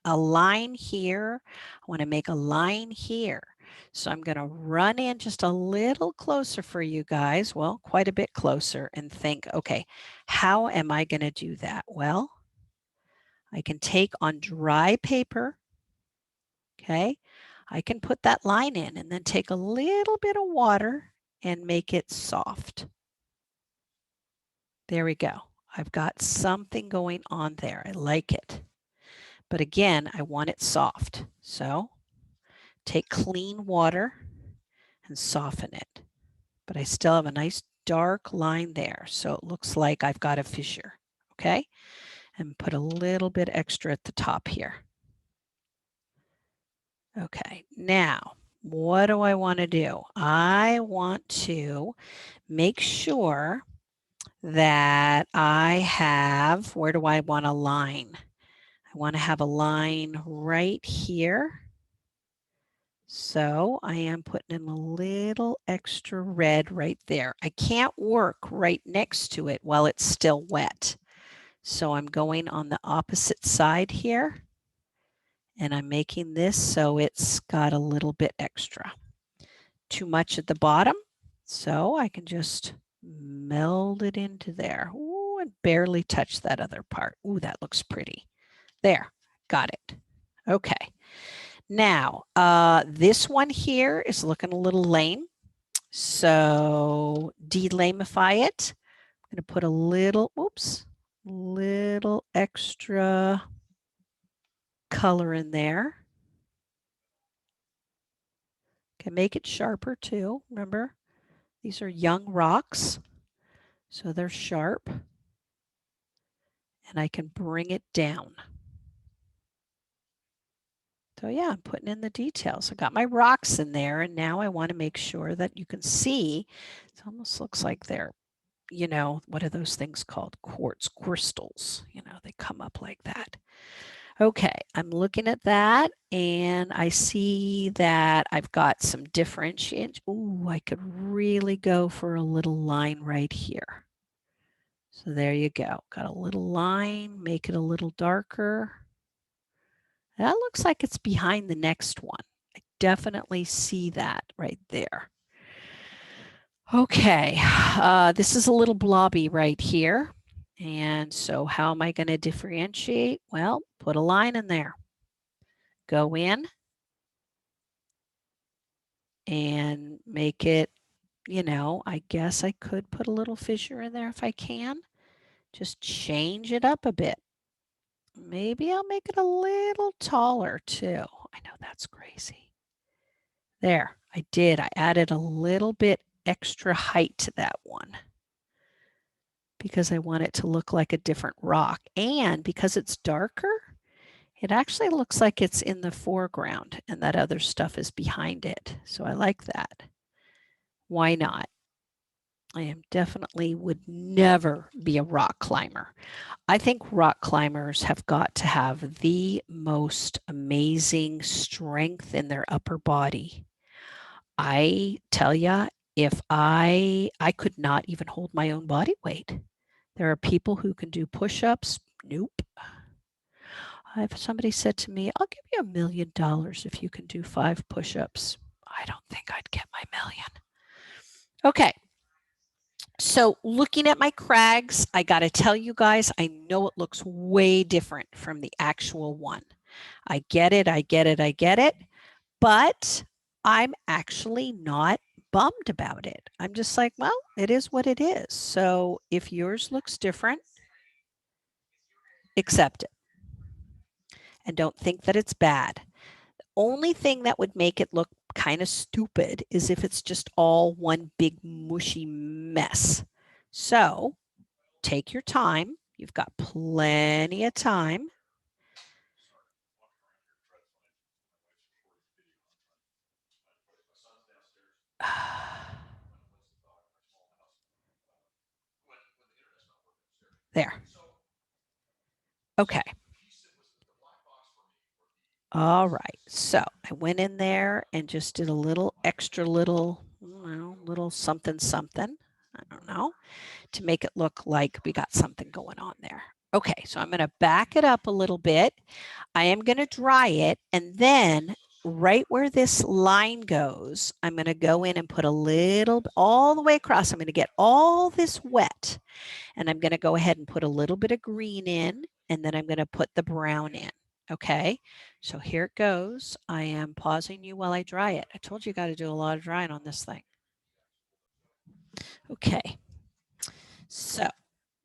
[SPEAKER 1] a line here. I want to make a line here. So I'm going to run in just a little closer for you guys. Well, quite a bit closer and think, okay, how am I going to do that? Well, I can take on dry paper. Okay. I can put that line in and then take a little bit of water and make it soft. There we go. I've got something going on there. I like it. But again, I want it soft. So take clean water and soften it. But I still have a nice dark line there. So it looks like I've got a fissure. Okay. And put a little bit extra at the top here. Okay. Now, what do I want to do? I want to make sure that I have, where do I want a line? I want to have a line right here. So I am putting in a little extra red right there. I can't work right next to it while it's still wet. So I'm going on the opposite side here and I'm making this so it's got a little bit extra. Too much at the bottom. So I can just meld it into there. Ooh, and barely touch that other part. Ooh, that looks pretty. There, got it. Okay. Now, this one here is looking a little lame. So delamify it. I'm going to put a little, oops, little extra color in there. Can make it sharper too. Remember, these are young rocks, so they're sharp. And I can bring it down. So yeah, I'm putting in the details. I got my rocks in there and now I want to make sure that you can see. It almost looks like they're you know, what are those things called? Quartz crystals, you know, they come up like that. Okay, I'm looking at that and I see that I've got some differentiation. Ooh, I could really go for a little line right here. So there you go. Got a little line, make it a little darker. That looks like it's behind the next one. I definitely see that right there. Okay, this is a little blobby right here. And so how am I going to differentiate? Well, put a line in there. Go in and make it, you know, I guess I could put a little fissure in there if I can. Just change it up a bit. Maybe I'll make it a little taller too. I know that's crazy. There, I did. I added a little bit extra height to that one because I want it to look like a different rock. And because it's darker, it actually looks like it's in the foreground and that other stuff is behind it. So I like that. Why not? I am definitely would never be a rock climber. I think rock climbers have got to have the most amazing strength in their upper body. I tell you, if I could not even hold my own body weight. There are people who can do push-ups. Nope. If somebody said to me, I'll give you $1 million if you can do 5 push-ups, I don't think I'd get my million. Okay. So looking at my crags, I got to tell you guys, I know it looks way different from the actual one. I get it, I get it, I get it, but I'm actually not bummed about it. I'm just like, well, it is what it is. So if yours looks different, accept it. And don't think that it's bad. The only thing that would make it look kind of stupid is if it's just all one big mushy mess. So take your time. You've got plenty of time. There. Okay. All right. So I went in there and just did a little extra little, little something, something. I don't know, to make it look like we got something going on there. Okay, so I'm going to back it up a little bit. I am going to dry it, and then right where this line goes, I'm going to go in and put a little, all the way across. I'm going to get all this wet, and I'm going to go ahead and put a little bit of green in, and then I'm going to put the brown in. Okay, so here it goes. I am pausing you while I dry it. I told you got to do a lot of drying on this thing. Okay, so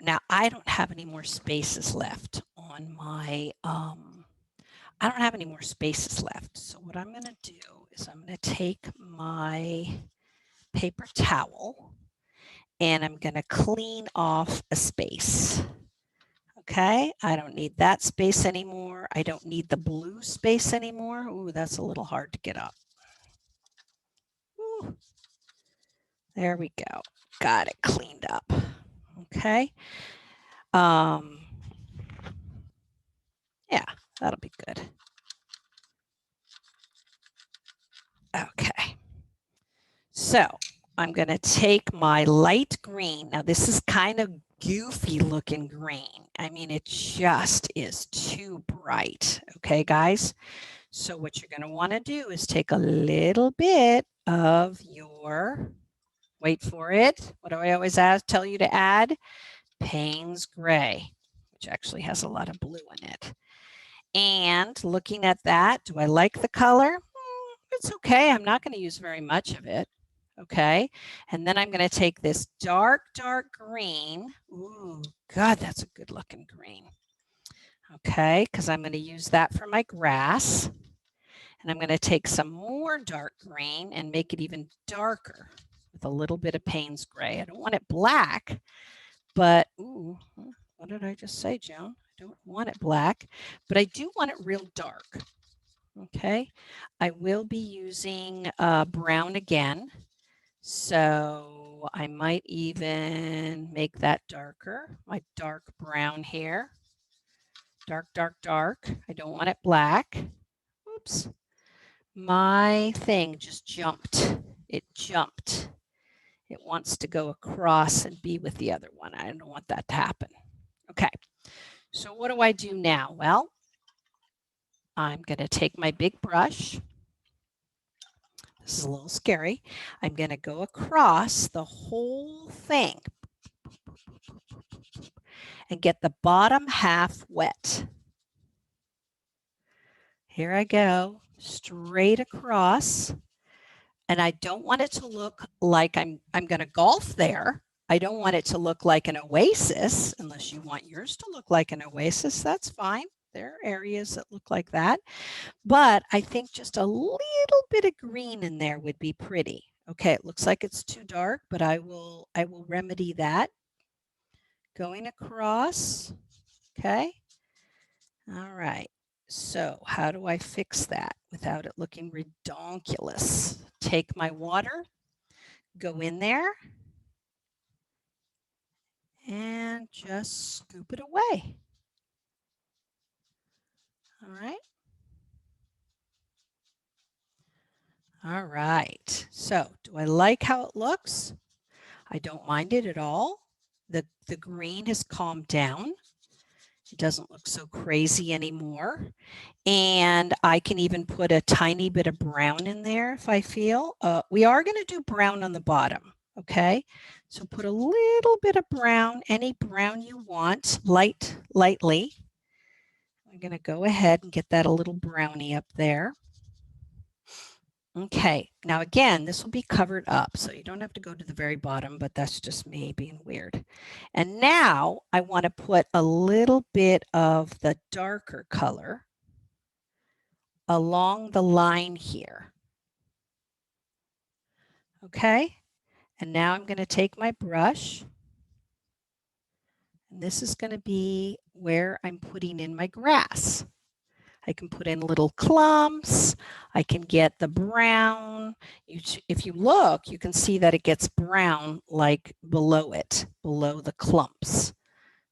[SPEAKER 1] now I don't have any more spaces left on my, I don't have any more spaces left. So what I'm going to do is I'm going to take my paper towel and I'm going to clean off a space. Okay, I don't need that space anymore. I don't need the blue space anymore. Ooh, that's a little hard to get up. Ooh. There we go. Got it cleaned up. Okay. Yeah, that'll be good. Okay. So I'm going to take my light green. Now this is kind of goofy looking green. I mean, it just is too bright. Okay, guys. So what you're going to want to do is take a little bit of your, wait for it. What do I always tell you to add? Payne's Gray, which actually has a lot of blue in it. And looking at that, do I like the color? It's okay. I'm not going to use very much of it. Okay. And then I'm going to take this dark, dark green. Ooh, God, that's a good looking green. Okay. Because I'm going to use that for my grass. And I'm going to take some more dark green and make it even darker with a little bit of Payne's Gray. I don't want it black, but ooh, what did I just say, Joan? I don't want it black, but I do want it real dark. Okay, I will be using brown again So I might even make that darker, my dark brown here. Dark, dark, dark. I don't want it black. Oops. My thing just jumped. It jumped. It wants to go across and be with the other one. I don't want that to happen. Okay. So what do I do now? Well, I'm going to take my big brush. This is a little scary. I'm going to go across the whole thing and get the bottom half wet. Here I go, straight across. And I don't want it to look like I'm going to golf there. I don't want it to look like an oasis, unless you want yours to look like an oasis. That's fine. There are areas that look like that. But I think just a little bit of green in there would be pretty. Okay, it looks like it's too dark, but I will remedy that. Going across. Okay. All right. So how do I fix that without it looking redonkulous? Take my water, go in there, and just scoop it away. All right. All right. So do I like how it looks? I don't mind it at all. The green has calmed down. It doesn't look so crazy anymore. And I can even put a tiny bit of brown in there if I feel. We are going to do brown on the bottom. Okay. So put a little bit of brown, any brown you want, lightly. I'm going to go ahead and get that a little brownie up there. Okay, now again, this will be covered up, so you don't have to go to the very bottom, but that's just me being weird. And now I want to put a little bit of the darker color along the line here. Okay, and now I'm going to take my brush, and this is going to be where I'm putting in my grass. I can put in little clumps. I can get the brown. If you look, you can see that it gets brown like below it, below the clumps.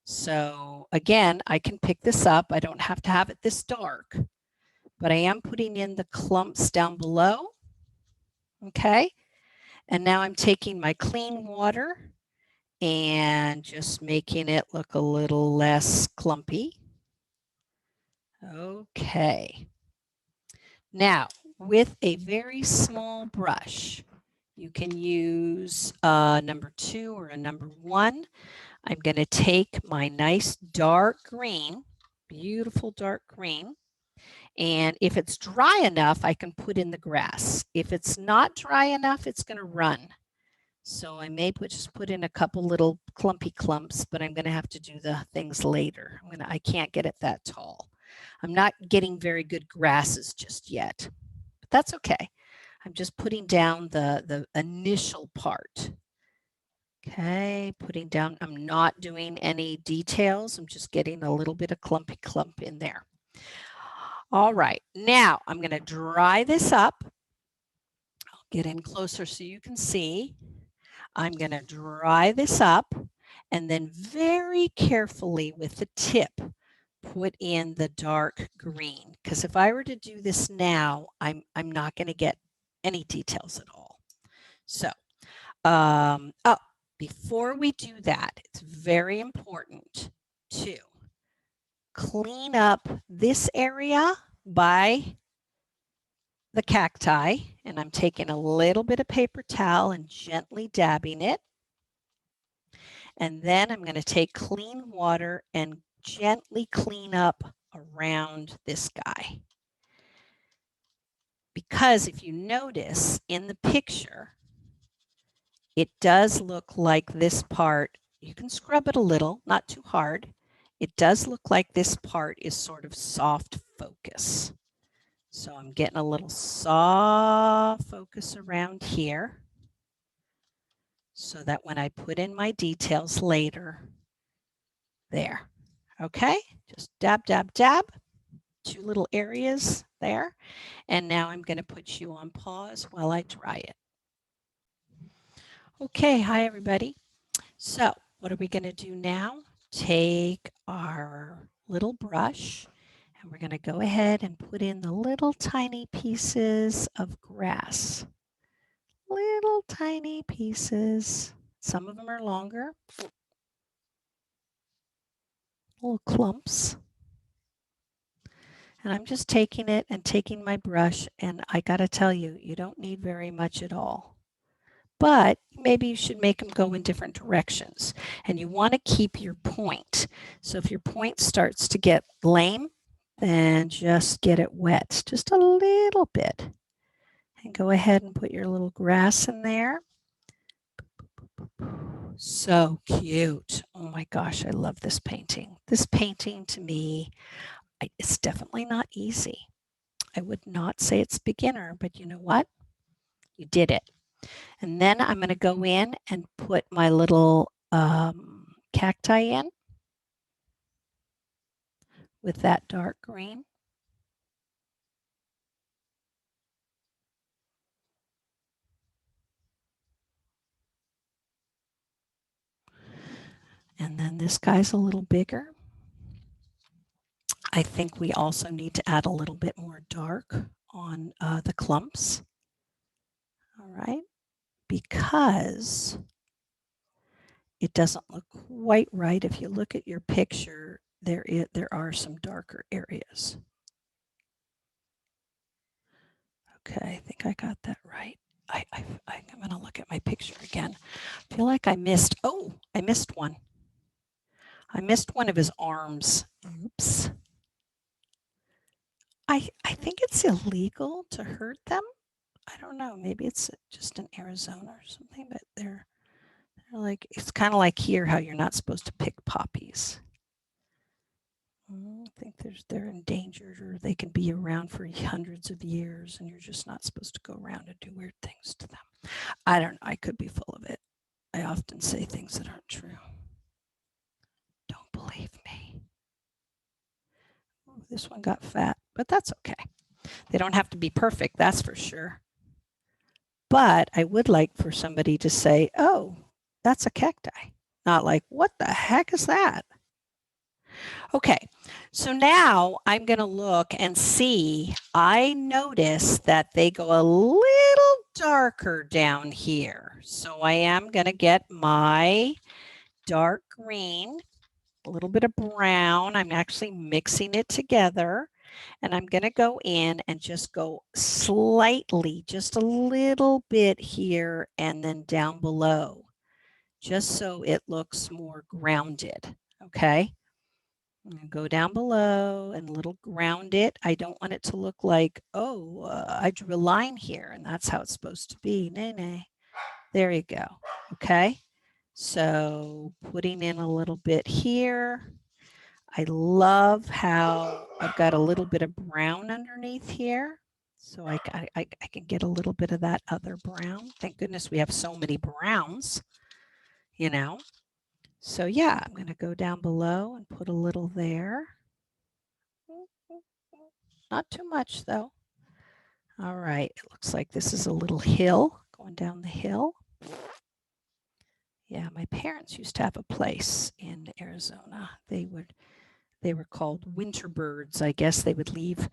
[SPEAKER 1] So again, I can pick this up. I don't have to have it this dark, but I am putting in the clumps down below. Okay. And now I'm taking my clean water and just making it look a little less clumpy. Okay. Now, with a very small brush, you can use a number 2 or a number 1. I'm going to take my nice dark green, beautiful dark green, and if it's dry enough, I can put in the grass. If it's not dry enough, it's going to run. So I may just put in a couple little clumpy clumps, but I'm going to have to do the things later. I can't get it that tall. I'm not getting very good grasses just yet, but that's okay. I'm just putting down the initial part. Okay, putting down, I'm not doing any details. I'm just getting a little bit of clumpy clump in there. All right, now I'm going to dry this up. I'll get in closer so you can see. I'm going to dry this up and then very carefully with the tip put in the dark green, because if I were to do this now, I'm not going to get any details at all. So, before we do that, it's very important to clean up this area by the cacti, and I'm taking a little bit of paper towel and gently dabbing it. And then I'm going to take clean water and gently clean up around this guy. Because if you notice in the picture, it does look like this part, you can scrub it a little, not too hard. It does look like this part is sort of soft focus. So I'm getting a little soft focus around here so that when I put in my details later, there. Okay, just dab, dab, dab, 2 little areas there. And now I'm going to put you on pause while I dry it. Okay, hi everybody. So what are we going to do now? Take our little brush and we're going to go ahead and put in the little tiny pieces of grass. Little tiny pieces. Some of them are longer. Little clumps. And I'm just taking it and taking my brush, and I got to tell you, you don't need very much at all. But maybe you should make them go in different directions. And you want to keep your point. So if your point starts to get lame, then just get it wet just a little bit. And go ahead and put your little grass in there. So cute. Oh my gosh, I love this painting. This painting to me, it's definitely not easy. I would not say it's beginner, but you know what? You did it. And then I'm going to go in and put my little cacti in with that dark green. And then this guy's a little bigger. I think we also need to add a little bit more dark on the clumps. All right, because it doesn't look quite right. If you look at your picture, there are some darker areas. Okay, I think I got that right. I'm going to look at my picture again. I feel like I missed one. I missed one of his arms. Oops. I think it's illegal to hurt them. I don't know. Maybe it's just in Arizona or something, but they're like, it's kind of like here how you're not supposed to pick poppies. I think they're endangered, or they can be around for hundreds of years and you're just not supposed to go around and do weird things to them. I don't know. I could be full of it. I often say things that aren't true. Don't believe me. Oh, this one got fat, but that's okay. They don't have to be perfect, that's for sure. But I would like for somebody to say, oh, that's a cacti. Not like, what the heck is that? Okay, so now I'm going to look and see. I notice that they go a little darker down here. So I am going to get my dark green, a little bit of brown. I'm actually mixing it together. And I'm going to go in and just go slightly, just a little bit here and then down below, just so it looks more grounded. Okay. Go down below and a little ground it. I don't want it to look like, oh, I drew a line here and that's how it's supposed to be. Nay, nay. There you go. Okay. So putting in a little bit here. I love how I've got a little bit of brown underneath here. So I can get a little bit of that other brown. Thank goodness we have so many browns, you know. So yeah, I'm going to go down below and put a little there. Not too much though. All right, it looks like this is a little hill going down the hill. Yeah, my parents used to have a place in Arizona. They were called winter birds. I guess they would leave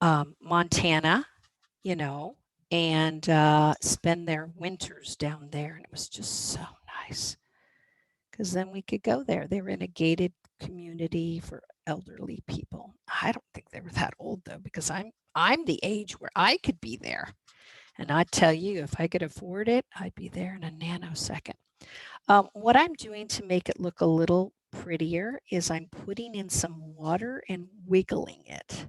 [SPEAKER 1] Montana, you know, and spend their winters down there. And it was just so nice because then we could go there. They were in a gated community for elderly people. I don't think they were that old though, because I'm the age where I could be there. And I tell you, if I could afford it, I'd be there in a nanosecond. What I'm doing to make it look a little prettier is I'm putting in some water and wiggling it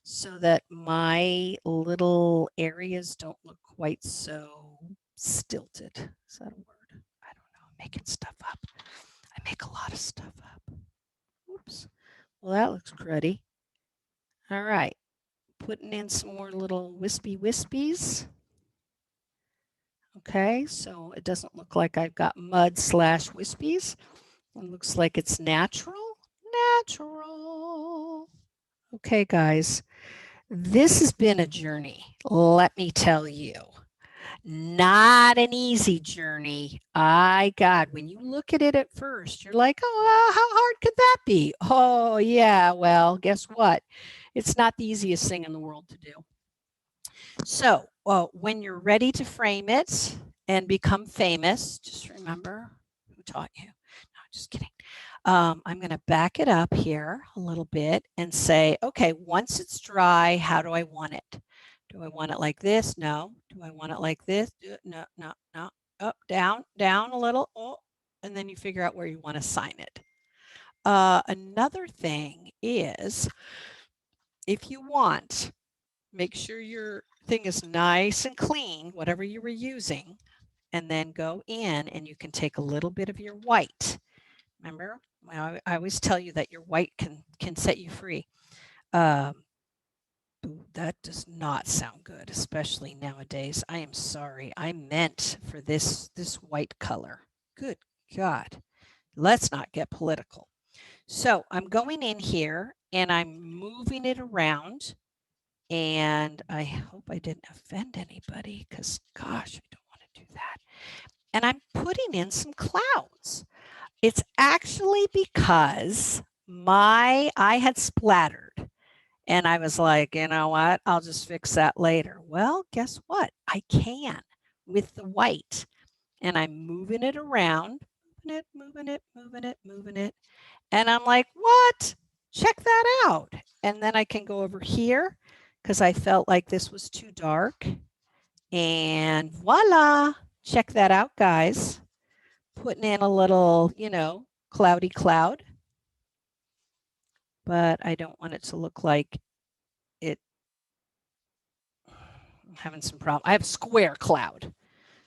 [SPEAKER 1] so that my little areas don't look quite so stilted. Is that a word? I don't know. I'm making stuff up. I make a lot of stuff up. Oops. Well, that looks cruddy. All right. Putting in some more little wispy wispies. Okay, so it doesn't look like I've got mud / wispies. It looks like it's natural. Natural. Okay, guys. This has been a journey, let me tell you. Not an easy journey. God, when you look at it at first, you're like, oh, how hard could that be? Oh, yeah, well, guess what? It's not the easiest thing in the world to do. So, when you're ready to frame it and become famous, just remember who taught you. No, just kidding. I'm going to back it up here a little bit and say, okay, once it's dry, how do I want it? Do I want it like this? No. Do I want it like this? No, no, no. Up, down, down a little. Oh, and then you figure out where you want to sign it. Another thing is, if you want, make sure your thing is nice and clean, whatever you were using, and then go in and you can take a little bit of your white. Remember, I always tell you that your white can set you free. Ooh, that does not sound good, especially nowadays. I am sorry. I meant for this white color. Good God. Let's not get political. So I'm going in here and I'm moving it around. And I hope I didn't offend anybody because, gosh, I don't want to do that. And I'm putting in some clouds. It's actually because I had splattered and I was like, you know what? I'll just fix that later. Well, guess what? I can with the white. And I'm moving it around, moving it, moving it, moving it. And I'm like, what? Check that out. And then I can go over here because I felt like this was too dark. And voila. Check that out, guys. Putting in a little, cloudy cloud. But I don't want it to look like it. I'm having some problem. I have square cloud.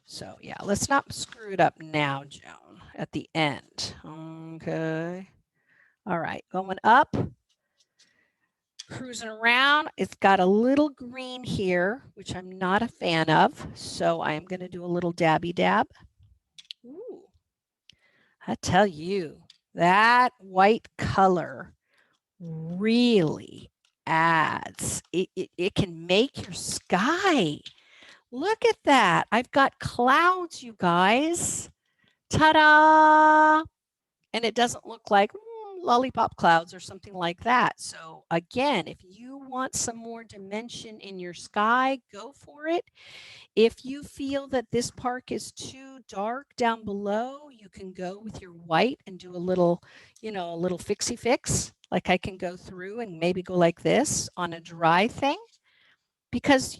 [SPEAKER 1] So yeah, let's not screw it up now, Joan, at the end. Okay. All right, going up, cruising around. It's got a little green here, which I'm not a fan of. So I'm going to do a little dabby dab. Ooh, I tell you, that white color really adds. It can make your sky. Look at that. I've got clouds, you guys. Ta-da! And it doesn't look like lollipop clouds or something like that. So again, if you want some more dimension in your sky, go for it. If you feel that this park is too dark down below, you can go with your white and do a little, a little fixie fix. Like I can go through and maybe go like this on a dry thing. Because,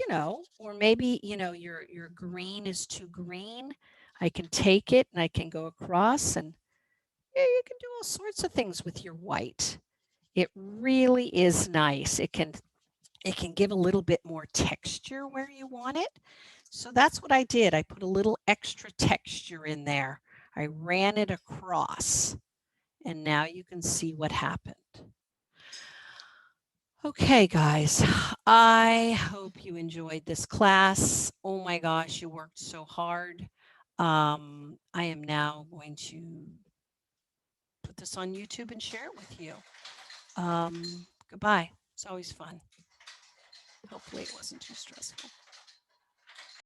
[SPEAKER 1] or maybe, your green is too green. I can take it and I can go across and yeah, you can do all sorts of things with your white. It really is nice. It can give a little bit more texture where you want it. So that's what I did. I put a little extra texture in there. I ran it across. And now you can see what happened. Okay, guys, I hope you enjoyed this class. Oh my gosh, you worked so hard. I am now going to put this on YouTube and share it with you. Goodbye. It's always fun. Hopefully it wasn't too stressful.